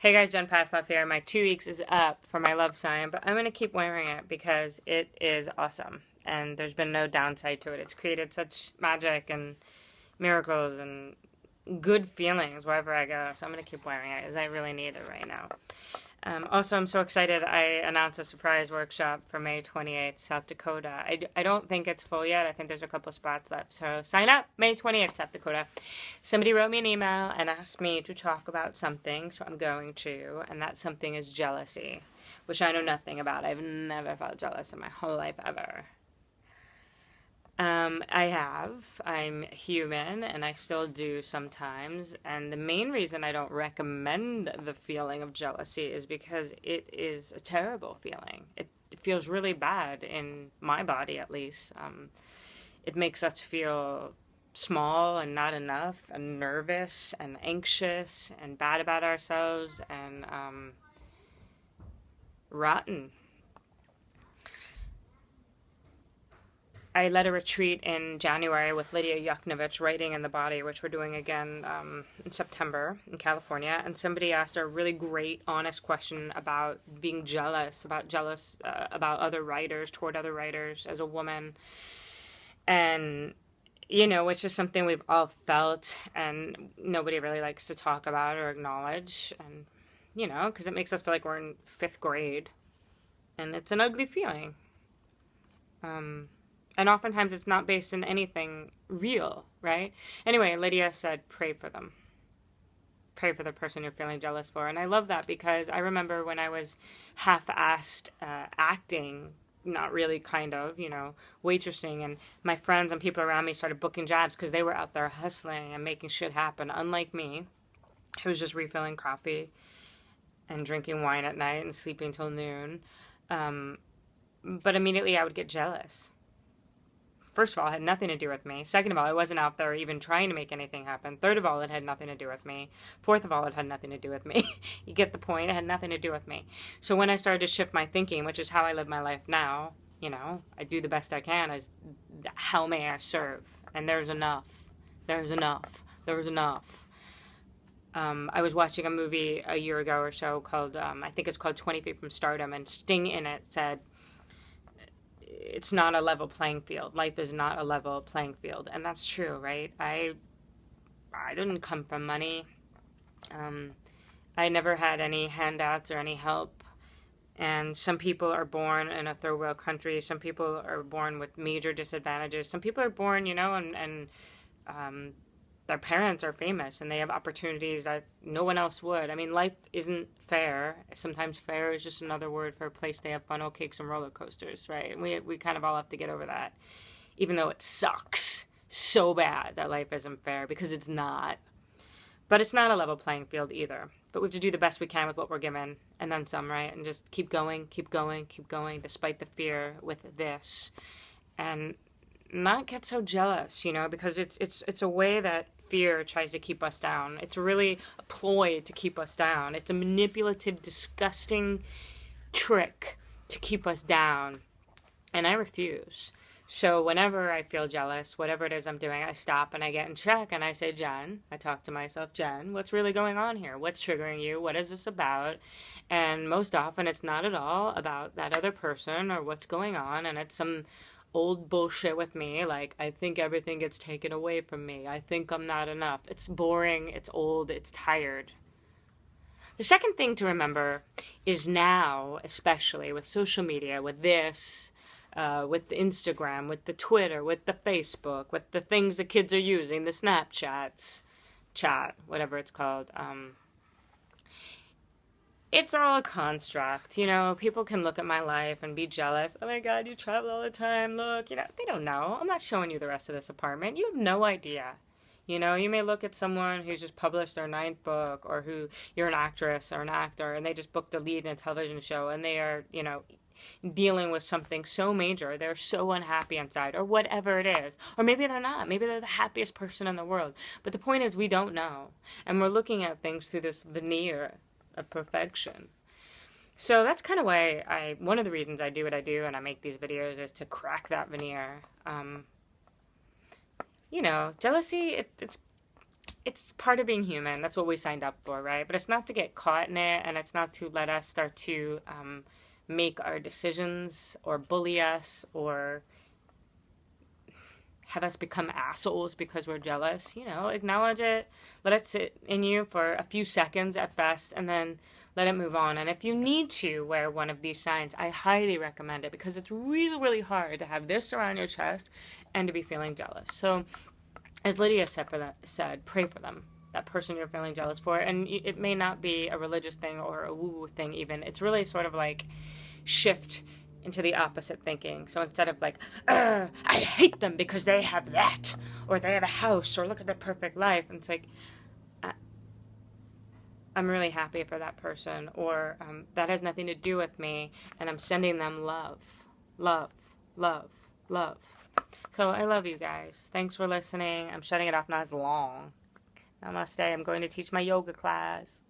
Hey guys, Jen Pasloff here. My 2 weeks is up for my love sign, but I'm going to keep wearing it because it is awesome. And there's been no downside to it. It's created such magic and miracles and good feelings wherever I go. So I'm going to keep wearing it because I really need it right now. Also, I'm so excited. I announced a surprise workshop for May 28th, South Dakota. I don't think it's full yet. I think there's a couple spots left. So sign up, May 28th, South Dakota. Somebody wrote me an email and asked me to talk about something, so I'm going to. And that something is jealousy, which I know nothing about. I've never felt jealous in my whole life ever. I have. I'm human, and I still do sometimes. And the main reason I don't recommend the feeling of jealousy is because it is a terrible feeling. It feels really bad in my body, at least. It makes us feel small and not enough, and nervous and anxious and bad about ourselves and rotten. I led a retreat in January with Lydia Yuknovich, Writing in the Body, which we're doing again in September in California. And somebody asked a really great, honest question about being jealous, about other writers, toward other writers as a woman. And, it's just something we've all felt and nobody really likes to talk about or acknowledge. And, because it makes us feel like we're in fifth grade. And it's an ugly feeling. And oftentimes it's not based in anything real, right? Anyway, Lydia said, pray for them. Pray for the person you're feeling jealous for. And I love that because I remember when I was half-assed acting, not really, kind of, waitressing, and my friends and people around me started booking jobs because they were out there hustling and making shit happen. Unlike me, who was just refilling coffee and drinking wine at night and sleeping till noon. But immediately I would get jealous. First of all, it had nothing to do with me. Second of all, I wasn't out there even trying to make anything happen. Third of all, it had nothing to do with me. Fourth of all, it had nothing to do with me. You get the point? It had nothing to do with me. So when I started to shift my thinking, which is how I live my life now, I do the best I can, as how may I serve? And there's enough. There's enough. There was enough. I was watching a movie a year ago or so called, I think it's called 20 Feet from Stardom, and Sting in it said, it's not a level playing field. Life is not a level playing field. And that's true, right? I didn't come from money. I never had any handouts or any help. And some people are born in a third world country. Some people are born with major disadvantages. Some people are born, and their parents are famous and they have opportunities that no one else would. I mean, life isn't fair. Sometimes fair is just another word for a place they have funnel cakes and roller coasters, right? We kind of all have to get over that, even though it sucks so bad that life isn't fair, because it's not. But it's not a level playing field either. But we have to do the best we can with what we're given, and then some, right? And just keep going, keep going, keep going, despite the fear with this. And not get so jealous, because it's a way that fear tries to keep us down. It's really a ploy to keep us down. It's a manipulative, disgusting trick to keep us down. And I refuse. So whenever I feel jealous, whatever it is I'm doing, I stop and I get in check and I say, Jen, I talk to myself, Jen, what's really going on here? What's triggering you? What is this about? And most often it's not at all about that other person or what's going on. And it's some old bullshit with me, like I think everything gets taken away from me. I think I'm not enough. It's boring, it's old, it's tired. The second thing to remember is now, especially with social media, with this, with the Instagram, with the Twitter, with the Facebook, with the things the kids are using, the Snapchats, chat, whatever it's called, it's all a construct, people can look at my life and be jealous. Oh my God, you travel all the time, look, they don't know. I'm not showing you the rest of this apartment. You have no idea. You may look at someone who's just published their 9th book, or who you're an actress or an actor and they just booked a lead in a television show and they are, dealing with something so major. They're so unhappy inside, or whatever it is. Or maybe they're not. Maybe they're the happiest person in the world. But the point is, we don't know. And we're looking at things through this veneer of perfection. So that's kind of why one of the reasons I do what I do and I make these videos is to crack that veneer. Jealousy, it's it's part of being human. That's what we signed up for, right? But it's not to get caught in it, and it's not to let us start to make our decisions or bully us or have us become assholes because we're jealous. You know, acknowledge it, let it sit in you for a few seconds at best, and then let it move on. And if you need to wear one of these signs, I highly recommend it, because it's really, really hard to have this around your chest and to be feeling jealous. So, as Lydia said, pray for them, that person you're feeling jealous for. And it may not be a religious thing or a woo-woo thing even. It's really sort of like shift into the opposite thinking. So instead of like, I hate them because they have that, or they have a house, or look at their perfect life, and it's like, I'm really happy for that person, or that has nothing to do with me, and I'm sending them love, love, love, love. So I love you guys. Thanks for listening. I'm shutting it off now. It's long. Namaste. I'm going to teach my yoga class.